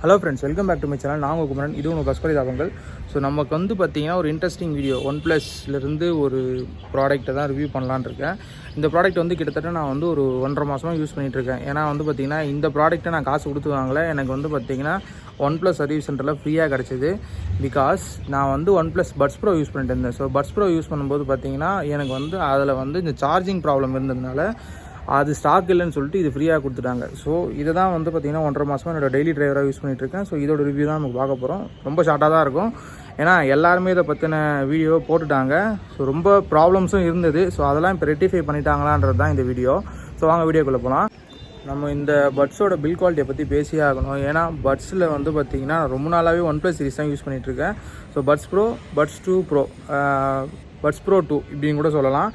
Hello friends, welcome back to my channel. நான் உங்கள் குமரன். இது உங்கள் பஸ்பரி தாபங்கள். ஸோ நமக்கு வந்து பார்த்திங்கன்னா ஒரு இன்ட்ரெஸ்டிங் வீடியோ OnePlusலேருந்து ஒரு ப்ராடக்ட்டை தான் ரிவ்யூ பண்ணலான்னு இருக்கேன். இந்த ப்ராடக்ட் வந்து கிட்டத்தட்ட நான் வந்து ஒரு 1.5 மாதமாக யூஸ் பண்ணிகிட்ருக்கேன். ஏன்னா வந்து பார்த்திங்கன்னா இந்த ப்ராடக்ட்டை நான் காசு கொடுத்து வாங்கலை. எனக்கு வந்து பார்த்திங்கன்னா OnePlus சர்வீஸ் சென்டரில் ஃப்ரீயாக கிடச்சிது. பிகாஸ் நான் வந்து OnePlus பட்ஸ் ப்ரோ யூஸ் பண்ணிட்டு இருந்தேன். ஸோ பட்ஸ் ப்ரோ யூஸ் பண்ணும்போது பார்த்திங்கன்னா எனக்கு வந்து அதில் வந்து இந்த சார்ஜிங் ப்ராப்ளம் இருந்ததுனால அது ஸ்டாக் இல்லைன்னு சொல்லிட்டு இது ஃப்ரீயாக கொடுத்துட்டாங்க. ஸோ இதை தான் வந்து பார்த்திங்கன்னா 1.5 மாதமாக என்னோடய டெய்லி டிரைவராக யூஸ் பண்ணிகிட்ருக்கேன். ஸோ இதோட ரிவ்யூ தான் நமக்கு பார்க்க போகிறோம். ரொம்ப ஷார்ட்டாக தான் இருக்கும். ஏன்னா எல்லாருமே இதை பற்றின வீடியோ போட்டுட்டாங்க. ஸோ ரொம்ப ப்ராப்ளம்ஸும் இருந்தது. ஸோ அதெல்லாம் இப்போ ரெக்டிஃபை பண்ணிட்டாங்களான்றது தான் இந்த வீடியோ. ஸோ வாங்க வீடியோக்குள்ளே போகலாம். நம்ம இந்த பட்ஸோட பில் குவாலிட்டியை பற்றி பேசியே ஆகணும். ஏன்னா பட்ஸில் வந்து பார்த்திங்கன்னா ரொம்ப நாளாகவே OnePlus சீரிஸ் தான் யூஸ் பண்ணிகிட்ருக்கேன். So buds pro, buds 2 pro, buds pro 2 இப்படின்னு கூட சொல்லலாம்.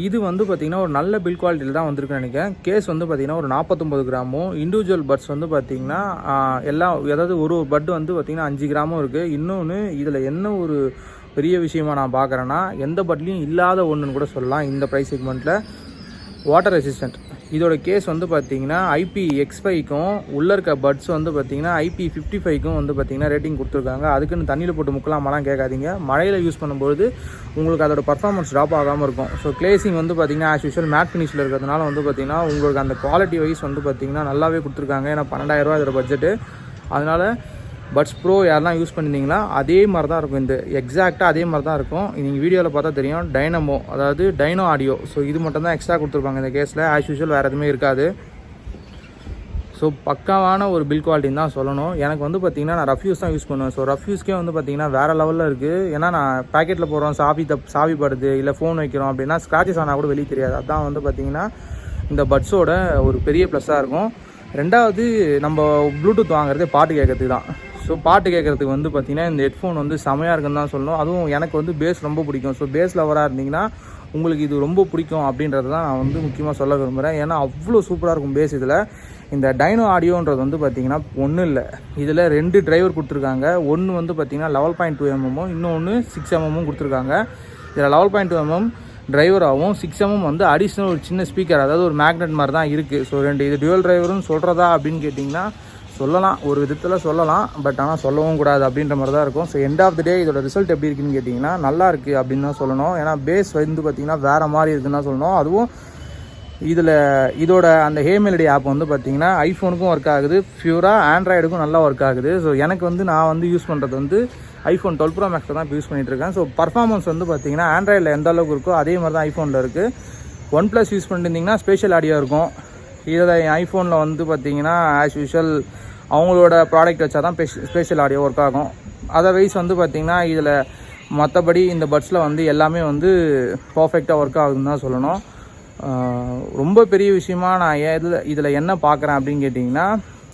இது வந்து பார்த்திங்கன்னா ஒரு நல்ல பில் குவாலிட்டியில் தான் வந்திருக்குன்னு நினைக்கிறேன். கேஸ் வந்து பார்த்திங்கன்னா ஒரு 49 கிராமும், இண்டிவிஜுவல் பட்ஸ் வந்து பார்த்திங்கன்னா எல்லாம் அதாவது ஒரு பட் வந்து பார்த்திங்கன்னா 5 கிராமும் இருக்குது. இன்னொன்று இதில் என்ன ஒரு பெரிய விஷயமாக நான் பார்க்குறேன்னா, எந்த பட்லேயும் இல்லாத ஒன்றுன்னு கூட சொல்லலாம் இந்த ப்ரைஸ் செக்மெண்ட்டில், வாட்டர் ரெசிஸ்டன்ட். இதோட கேஸ் வந்து பார்த்திங்கன்னா IP-X5க்கும் உள்ளே இருக்க பட்ஸ் வந்து பார்த்திங்கன்னா IP-55க்கும் வந்து பார்த்திங்கன்னா ரேட்டிங் கொடுத்துருக்காங்க. அதுக்குன்னு தண்ணியில் போட்டு முக்கலாமலாம் கேட்காதீங்க. மழையில் யூஸ் பண்ணும்போது உங்களுக்கு அதோட பர்ஃபார்மன்ஸ் ட்ராப் ஆகாமல் இருக்கும். ஸோ கிளேசிங் வந்து பார்த்திங்கன்னா ஆஸ் யூஷுவல் மேட் ஃபினிஷில் இருக்கிறதுனால வந்து பார்த்திங்கன்னா உங்களுக்கு அந்த குவாலிட்டி வைஸ் வந்து பார்த்திங்கன்னா நல்லாவே கொடுத்துருக்காங்க. ஏன்னா 12,000 இதோட பட்ஜெட்டு. அதனால் பட்ஸ் ப்ரோ யாரெல்லாம் யூஸ் பண்ணியிருந்தீங்களா அதே மாதிரி தான் இருக்கும். இந்த எக்ஸாக்டாக அதே மாதிரி தான் இருக்கும். நீங்கள் வீடியோவில் பார்த்தா தெரியும். டைனமோ, அதாவது டைனோ ஆடியோ. ஸோ இது மட்டும் தான் எக்ஸ்ட்ரா கொடுத்துருப்பாங்க இந்த கேஸில். ஆஸ் யூஷுவல் வேறு எதுவுமே இருக்காது. ஸோ பக்காவான ஒரு பில் குவாலிட்டின்னு தான் சொல்லணும். எனக்கு வந்து பார்த்திங்கன்னா நான் ரஃப் யூஸ் தான் யூஸ் பண்ணுவேன். ஸோ ரஃப் யூஸ்க்கே வந்து பார்த்திங்கன்னா வேறு லெவலில் இருக்குது. ஏன்னா நான் பேக்கெட்டில் போகிறோம், சாவி படுது, இல்லை ஃபோன் வைக்கிறோம் அப்படின்னா ஸ்க்ராச்சஸ் ஆனால் கூட வெளியே தெரியாது. அதுதான் வந்து பார்த்திங்கன்னா இந்த பட்ஸோட ஒரு பெரிய ப்ளஸ்ஸாக இருக்கும். ரெண்டாவது, நம்ம ப்ளூடூத் வாங்குறதே பாட்டு கேட்கறதுக்கு தான். ஸோ பாட்டு கேட்குறதுக்கு வந்து பார்த்திங்கன்னா இந்த ஹெட்ஃபோன் வந்து செமையாக இருக்குன்னு தான் சொல்லணும். அதுவும் எனக்கு வந்து பேஸ் ரொம்ப பிடிக்கும். ஸோ பேஸ் லவராக இருந்தீங்கன்னா உங்களுக்கு இது ரொம்ப பிடிக்கும் அப்படின்றது தான் நான் வந்து முக்கியமாக சொல்ல விரும்புகிறேன். ஏன்னா அவ்வளோ சூப்பராக இருக்கும் பேஸ். இதில் இந்த டைனோ ஆடியோன்றது வந்து பார்த்திங்கன்னா ஒன்றும் இல்லை, இதில் 2 டிரைவர் கொடுத்துருக்காங்க. ஒன்று வந்து பார்த்திங்கன்னா 11.2 mm, இன்னொன்று 6 mm கொடுத்துருக்காங்க. இதில் 11.2 mm டிரைவராகவும் 6 mm வந்து அடிஷ்னல் ஒரு சின்ன ஸ்பீக்கர், அதாவது ஒரு மேக்னெட் மாதிரி தான் இருக்குது. ஸோ 2 இது டுவல் டிரைவருன்னு சொல்கிறதா அப்படின்னு கேட்டிங்கன்னா சொல்லலாம், ஒரு விதத்தில் சொல்லலாம். பட் ஆனால் சொல்லவும் கூடாது அப்படின்ற மாதிரி தான் இருக்கும். ஸோ எண்ட் ஆஃப் த டே இதோட ரிசல்ட் எப்படி இருக்குன்னு கேட்டிங்கன்னா நல்லா இருக்குது அப்படின்னு தான் சொல்லணும். ஏன்னா பேஸ் வந்து பார்த்திங்கன்னா வேறு மாதிரி இருக்குன்னு தான் சொல்லணும். அதுவும் இதோட அந்த ஹேமெலடி ஆப் வந்து பார்த்திங்கன்னா ஐஃபோனுக்கும் ஒர்க் ஆகுது, பியூராக ஆண்ட்ராய்டுக்கும் நல்லா ஒர்க் ஆகுது. ஸோ எனக்கு வந்து நான் வந்து யூஸ் பண்ணுறது வந்து iPhone 12 Pro Max தான் இப்போ யூஸ் பண்ணிகிட்ருக்கேன். ஸோ பர்ஃபார்மன்ஸ் வந்து பார்த்திங்கன்னா ஆண்ட்ராய்டில் எந்த அளவுக்கு இருக்கோ அதே மாதிரி தான் ஐஃபோனில் இருக்குது. OnePlus யூஸ் பண்ணியிருந்திங்கன்னா ஸ்பெஷல் ஆடியோ இருக்கும். இதில் ஐஃபோனில் வந்து பார்த்திங்கன்னா ஆஸ் யூஷுவல் அவங்களோட ப்ராடக்ட் வச்சா தான் ஸ்பெஷல் ஆடியோ ஒர்க் ஆகும். அதர்வைஸ் வந்து பார்த்திங்கன்னா இதில் மற்றபடி இந்த பட்ஸில் வந்து எல்லாமே வந்து பர்ஃபெக்டாக ஒர்க் ஆகுதுன்னு தான் சொல்லணும். ரொம்ப பெரிய விஷயமா நான் இதில் என்ன பார்க்குறேன் அப்படின்னு கேட்டிங்கன்னா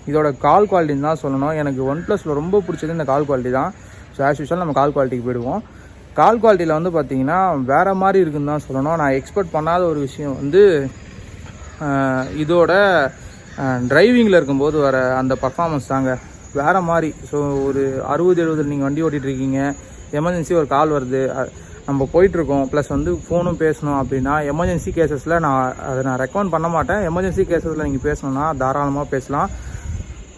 இதோட கால் குவாலிட்டின்னு தான் சொல்லணும். எனக்கு OnePlusல ரொம்ப பிடிச்சது இந்த கால் குவாலிட்டி தான். ஸோ ஆஸ் யூஷுவல் நம்ம கால் குவாலிட்டிக்கு போயிடுவோம். கால் குவாலிட்டியில் வந்து பார்த்திங்கன்னா வேறு மாதிரி இருக்குதுன்னு தான் சொல்லணும். நான் எக்ஸ்பெக்ட் பண்ணாத ஒரு விஷயம் வந்து இதோட டிரைவிங்கில் இருக்கும்போது வர அந்த பர்ஃபார்மன்ஸ் தாங்க வேறு மாதிரி. ஸோ ஒரு 60-70 நீங்கள் வண்டி ஓட்டிகிட்ருக்கீங்க, எமர்ஜென்சி ஒரு கால் வருது, நம்ம போயிட்டுருக்கோம், ப்ளஸ் வந்து ஃபோனும் பேசணும் அப்படின்னா எமர்ஜென்சி கேசஸில் நான் ரெக்கமெண்ட் பண்ண மாட்டேன். எமர்ஜென்சி கேசஸில் நீங்கள் பேசணுன்னா தாராளமாக பேசலாம்.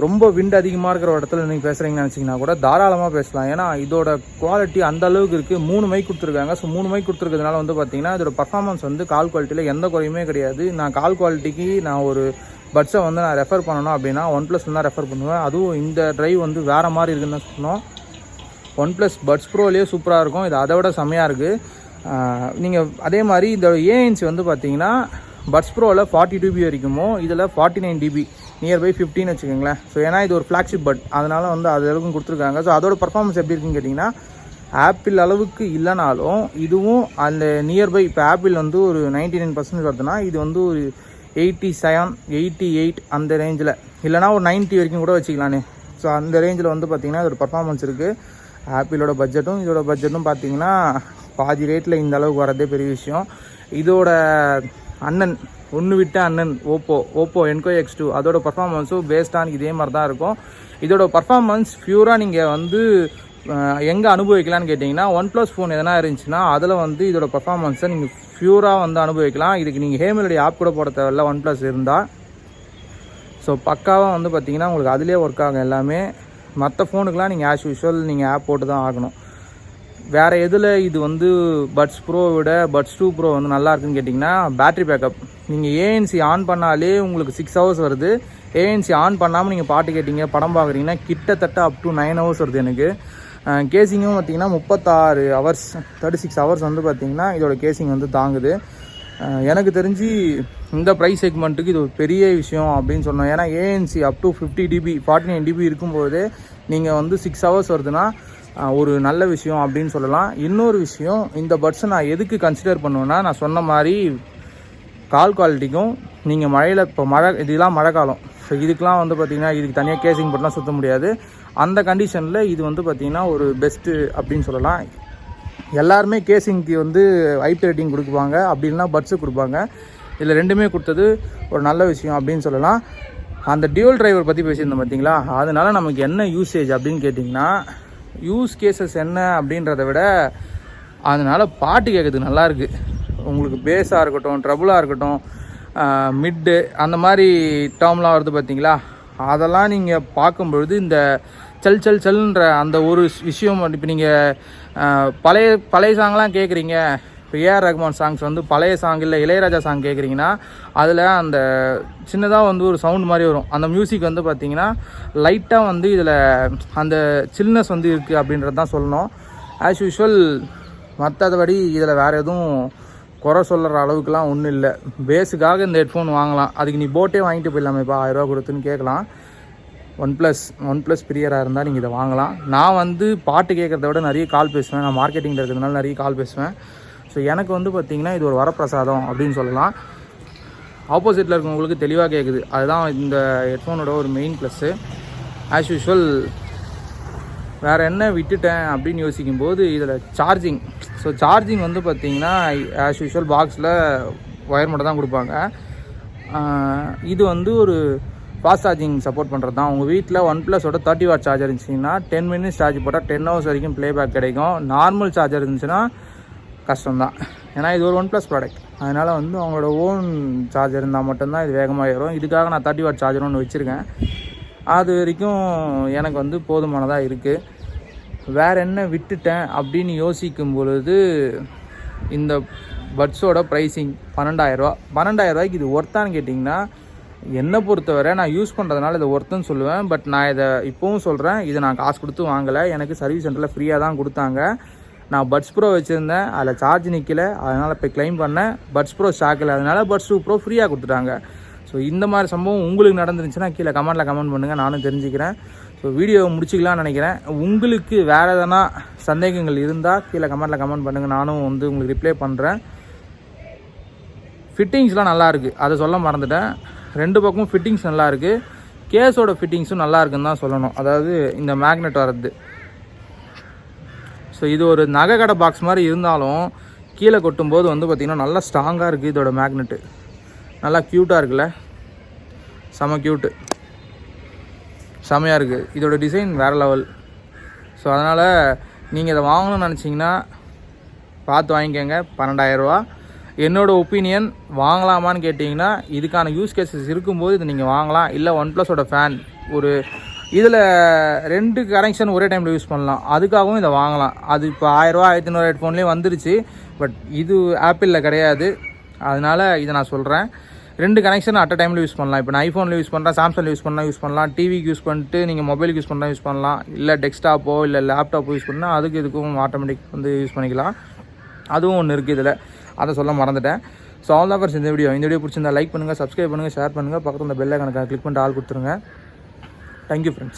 ரொம்ப விண்ட் அதிகமாக இருக்கிற இடத்துல நீங்கள் பேசுகிறீங்கன்னு நினச்சிங்கன்னா கூட தாராளமாக பேசலாம். ஏன்னா இதோட குவாலிட்டி அந்த அளவுக்கு இருக்குது. 3 மைக் கொடுத்துருக்காங்க. ஸோ 3 மைக் கொடுத்துருக்கிறதுனால வந்து பார்த்திங்கன்னா இதோட பர்ஃபார்மன்ஸ் வந்து கால் குவாலிட்டியில் எந்த குறையுமே கிடையாது. நான் கால் குவாலிட்டிக்கு நான் ஒரு பட்ஸை வந்து நான் ரெஃபர் பண்ணணும் அப்படின்னா OnePlus தான் ரெஃபர் பண்ணுவேன். அதுவும் இந்த ட்ரைவ் வந்து வேறு மாதிரி இருக்குதுன்னு தான் சொன்னோம். OnePlus பட்ஸ் ப்ரோலேயே சூப்பராக இருக்கும். இது அதை விட செம்மையாக இருக்குது. நீங்கள் அதே மாதிரி இதோட ஏஎன்சி வந்து பார்த்திங்கன்னா பட்ஸ் ப்ரோவில் 40 dB வரைக்குமோ, இதில் 49 dB, நியர்பை 15 வச்சுக்கோங்களேன். ஸோ ஏன்னா இது ஒரு ஃப்ளாக்ஷிப் பட், அதனால் வந்து அது அளவுக்கு கொடுத்துருக்காங்க. ஸோ அதோட பர்ஃபார்மன்ஸ் எப்படி இருக்குன்னு கேட்டிங்கன்னா ஆப்பிள் அளவுக்கு இல்லைனாலும் இதுவும் அந்த நியர்பை, இப்போ ஆப்பிள் வந்து ஒரு 99% வருதுன்னா இது வந்து ஒரு 87, 88 அந்த ரேஞ்சில், இல்லைனா ஒரு 90 வரைக்கும் கூட வச்சுக்கலானே. ஸோ அந்த ரேஞ்சில் வந்து பார்த்திங்கன்னா இதோட பர்ஃபார்மன்ஸ் இருக்குது. ஆப்பிளோட பட்ஜெட்டும் இதோட பட்ஜெட்டும் பார்த்திங்கன்னா பாதி ரேட்டில் இந்த அளவுக்கு வரதே பெரிய விஷயம். இதோட அண்ணன், ஒன்று விட்ட அண்ணன் ஓப்போ Enco X2, அதோட பர்ஃபார்மன்ஸும் பேஸ்டான் இதே மாதிரி தான் இருக்கும். இதோட பர்ஃபார்மன்ஸ் பியூராக நீங்கள் வந்து எங்கே அனுபவிக்கலான்னு கேட்டிங்கன்னா OnePlus ஃபோன் எதனா இருந்துச்சுன்னா அதில் வந்து இதோட பர்ஃபார்மன்ஸை நீங்கள் பியூராக வந்து அனுபவிக்கலாம். இதுக்கு நீங்கள் ஹேமெலடி ஆப் கூட போட தேவையில்ல OnePlus இருந்தால். ஸோ பக்காவாக வந்து பார்த்திங்கன்னா உங்களுக்கு அதிலே ஒர்க் ஆகும் எல்லாமே. மற்ற ஃபோனுக்கெலாம் நீங்கள் ஆஸ் யூஷுவல் நீங்கள் ஆப் போட்டு தான் ஆகணும். வேறு எதில் இது வந்து பட்ஸ் ப்ரோ விட பட்ஸ் 2 ப்ரோ வந்து நல்லா இருக்குன்னு கேட்டிங்கன்னா பேட்ரி பேக்கப். நீங்கள் ஏஎன்சி ஆன் பண்ணாலே உங்களுக்கு 6 ஹவர்ஸ் வருது. ஏஎன்சி ஆன் பண்ணாமல் நீங்கள் பாட்டு கேட்டிங்க படம் பார்க்குறீங்கன்னா கிட்டத்தட்ட அப் டு 9 ஹவர்ஸ் வருது எனக்கு. கேசிங்கும் பார்த்திங்கன்னா 36 ஹவர்ஸ் 36 ஹவர்ஸ் வந்து பார்த்திங்கன்னா இதோட கேசிங் வந்து தாங்குது. எனக்கு தெரிஞ்சு இந்த ப்ரைஸ் செக்மெண்ட்டுக்கு இது ஒரு பெரிய விஷயம் அப்படின்னு சொன்னோம். ஏன்னா ANC up to 50 dB 49 dB இருக்கும்போது நீங்கள் வந்து 6 ஹவர்ஸ் வருதுன்னா ஒரு நல்ல விஷயம் அப்படின்னு சொல்லலாம். இன்னொரு விஷயம், இந்த பட்ஸை நான் எதுக்கு கன்சிடர் பண்ணுவேன்னா, நான் சொன்ன மாதிரி கால் குவாலிட்டிக்கும் நீங்கள் மழையில் இப்போ இதெல்லாம் மழை காலம். ஸோ இதுக்கெலாம் வந்து பார்த்திங்கன்னா இதுக்கு தனியாக கேசிங் போட்டுலாம் சுற்ற முடியாது. அந்த கண்டிஷனில் இது வந்து பார்த்திங்கன்னா ஒரு பெஸ்ட்டு அப்படின்னு சொல்லலாம். எல்லாருமே கேசிங்க்கு வந்து ஐபி ரேட்டிங் கொடுக்குவாங்க, அப்படி இல்லைனா பட்ஸு கொடுப்பாங்க. இதில் ரெண்டுமே கொடுத்தது ஒரு நல்ல விஷயம் அப்படின்னு சொல்லலாம். அந்த டியூவல் டிரைவர் பற்றி பேசியிருந்தோம் பார்த்தீங்களா, அதனால் நமக்கு என்ன யூசேஜ் அப்படின்னு கேட்டிங்கன்னா, யூஸ் கேசஸ் என்ன அப்படின்றத விட அதனால் பாட்டு கேட்குறதுக்கு நல்லாயிருக்கு. உங்களுக்கு பேஸாக இருக்கட்டும், ட்ரபுளாக இருக்கட்டும், மிட்டு அந்த மாதிரி டேர்ம்லாம் வருது பார்த்தீங்களா, அதெல்லாம் நீங்கள் பார்க்கும்பொழுது இந்த செல்ன்ற அந்த ஒரு விஷயம். இப்போ நீங்கள் பழைய சாங்லாம் கேட்குறீங்க, இப்போ ஏஆர் ரஹ்மான் சாங்ஸ் வந்து பழைய சாங் இல்லை இளையராஜா சாங் கேட்குறீங்கன்னா அதில் அந்த சின்னதாக வந்து ஒரு சவுண்ட் மாதிரி வரும். அந்த மியூசிக் வந்து பார்த்திங்கன்னா லைட்டாக வந்து இதில் அந்த சில்னஸ் வந்து இருக்குது அப்படின்றது தான் சொல்லணும். ஆஸ் யூஷுவல் மற்றபடி இதில் வேறு எதுவும் குறை சொல்கிற அளவுக்குலாம் ஒன்றும் இல்லை. பேஸுக்காக இந்த ஹெட்ஃபோன் வாங்கலாம், அதுக்கு நீ போட்டே வாங்கிட்டு போயிடலாமேப்பா 1000 ரூபா கொடுத்துன்னு கேட்கலாம். ஒன்ப்ளஸ் பிரியராக இருந்தால் நீங்கள் இதை வாங்கலாம். நான் வந்து பாட்டு கேட்குறத விட நிறைய கால் பேசுவேன். நான் மார்க்கெட்டிங்கில் இருக்கிறதுனால நிறைய கால் பேசுவேன். ஸோ எனக்கு வந்து பார்த்திங்கன்னா இது ஒரு வரப்பிரசாதம் அப்படின்னு சொல்லலாம். ஆப்போசிட்டில் இருக்கவங்களுக்கு தெளிவாக கேட்குது, அதுதான் இந்த ஹெட்ஃபோனோட ஒரு மெயின் ப்ளஸ்ஸு. ஆஸ் யூஷுவல் வேறு என்ன விட்டுட்டேன் அப்படின்னு யோசிக்கும்போது இதில் சார்ஜிங் வந்து பார்த்திங்கன்னா ஆஸ் யூஷுவல் பாக்ஸில் ஒயர் மட்டும் தான் கொடுப்பாங்க. இது வந்து ஒரு ஃபாஸ்ட் சார்ஜிங் சப்போர்ட் பண்ணுறது தான். உங்கள் வீட்டில் OnePlusோட 30 வாட் சார்ஜர் இருந்துச்சிங்கன்னா 10 மினிட்ஸ் சார்ஜ் போட்டால் 10 ஹவர்ஸ் வரைக்கும் ப்ளேபேக் கிடைக்கும். நார்மல் சார்ஜர் இருந்துச்சுன்னா கஷ்டம்தான். ஏன்னா இது ஒரு OnePlus ப்ராடக்ட், அதனால் வந்து அவங்களோட ஓன் சார்ஜர் இருந்தால் மட்டும்தான் இது வேகமாக ஏறும். இதுக்காக நான் 30 வாட் சார்ஜர் ஒன்று வச்சுருக்கேன். அது வரைக்கும் எனக்கு வந்து போதுமானதாக இருக்குது. வேறு என்ன விட்டுட்டேன் அப்படின்னு யோசிக்கும் பொழுது இந்த பட்ஸோட ப்ரைஸிங் 12,000 ரூபா. 12,000 ரூபாய்க்கு இது ஒர்த்தான்னு கேட்டிங்கன்னா, என்னை பொறுத்தவரை நான் யூஸ் பண்ணுறதுனால இதை ஒர்த்துன்னு சொல்லுவேன். பட் நான் இதை இப்போவும் சொல்கிறேன், இதை நான் காசு கொடுத்து வாங்கலை. எனக்கு சர்வீஸ் சென்டரில் ஃப்ரீயாக தான் கொடுத்தாங்க. நான் பட்ஸ் ப்ரோ வச்சுருந்தேன், அதில் சார்ஜ் நிற்கலை, அதனால் இப்போ க்ளைம் பண்ணேன். பட்ஸ் ப்ரோ ஸ்டாக்கில், அதனால் பட்ஸ் 2 ப்ரோ ஃப்ரீயாக கொடுத்துட்டாங்க. ஸோ இந்த மாதிரி சம்பவம் உங்களுக்கு நடந்துருந்துச்சுன்னா கீழே கமெண்ட் பண்ணுங்கள், நானும் தெரிஞ்சுக்கிறேன். ஸோ வீடியோவை முடிச்சிக்கலாம்னு நினைக்கிறேன். உங்களுக்கு வேறு எதனா சந்தேகங்கள் இருந்தால் கீழே கமெண்ட் பண்ணுங்கள், நானும் வந்து உங்களுக்கு ரிப்ளை பண்ணுறேன். ஃபிட்டிங்ஸ்லாம் நல்லாயிருக்கு, அதை சொல்ல மறந்துட்டேன். 2 பக்கமும் ஃபிட்டிங்ஸ் நல்லாயிருக்கு. கேஸோட ஃபிட்டிங்ஸும் நல்லா இருக்குன்னு தான் சொல்லணும். அதாவது இந்த மேக்னெட் வர்றது. ஸோ இது ஒரு நகை கடை பாக்ஸ் மாதிரி இருந்தாலும் கீழே கொட்டும்போது வந்து பார்த்திங்கன்னா நல்லா ஸ்ட்ராங்காக இருக்குது. இதோட மேக்னெட்டு நல்லா க்யூட்டாக இருக்குல்ல, க்யூட்டு, செமையாக இருக்குது. இதோட டிசைன் வேறு லெவல். ஸோ அதனால் நீங்கள் இதை வாங்கணும்னு நினச்சிங்கன்னா பார்த்து வாங்கிக்கோங்க. 12,000 ரூபா. என்னோடய ஒப்பீனியன், வாங்கலாமான்னு கேட்டிங்கன்னா இதுக்கான யூஸ் கேசஸ் இருக்கும்போது இதை நீங்கள் வாங்கலாம். இல்லை OnePlusோட ஃபேன் ஒரு இதில் 2 கனெக்ஷன் ஒரே டைமில் யூஸ் பண்ணலாம், அதுக்காகவும் இதை வாங்கலாம். அது இப்போ 1000 ரூபா 1500 ஹெட்ஃபோன்லேயே வந்துருச்சு. பட் இது ஆப்பிளில் கிடையாது, அதனால் இதை நான் சொல்கிறேன். 2 கனெக்ஷன் அட் அ டைமில் யூஸ் பண்ணலாம். இப்போ நான் ஐஃபோனில் யூஸ் பண்ணுறேன், சாம்சங்கில் யூஸ் பண்ணலாம், டிவிக்கு யூஸ் பண்ணிட்டு நீங்கள் மொபைலுக்கு யூஸ் பண்ணலாம், இல்லை டெஸ்க்டாப்போ இல்லை லேப்டாப்போ யூஸ் பண்ணால் அதுக்கு இதுக்கும் ஆட்டோமேட்டிக் வந்து யூஸ் பண்ணிக்கலாம். அதுவும் ஒன்று இருக்குது இதில், அதை சொல்ல மறந்துட்டேன். ஸோ ஆல் தான் ஃபார் இந்த வீடியோ பிடிச்சிருந்தா லைக் பண்ணுங்கள், சப்ஸ்கிரைப் பண்ணுங்கள், ஷேர் பண்ணுங்கள், பக்கத்தில் இந்த பெல் ஐகானை கிளிக் பண்ணிட்டு ஆள் கொடுத்துருங்க. Thank you friends.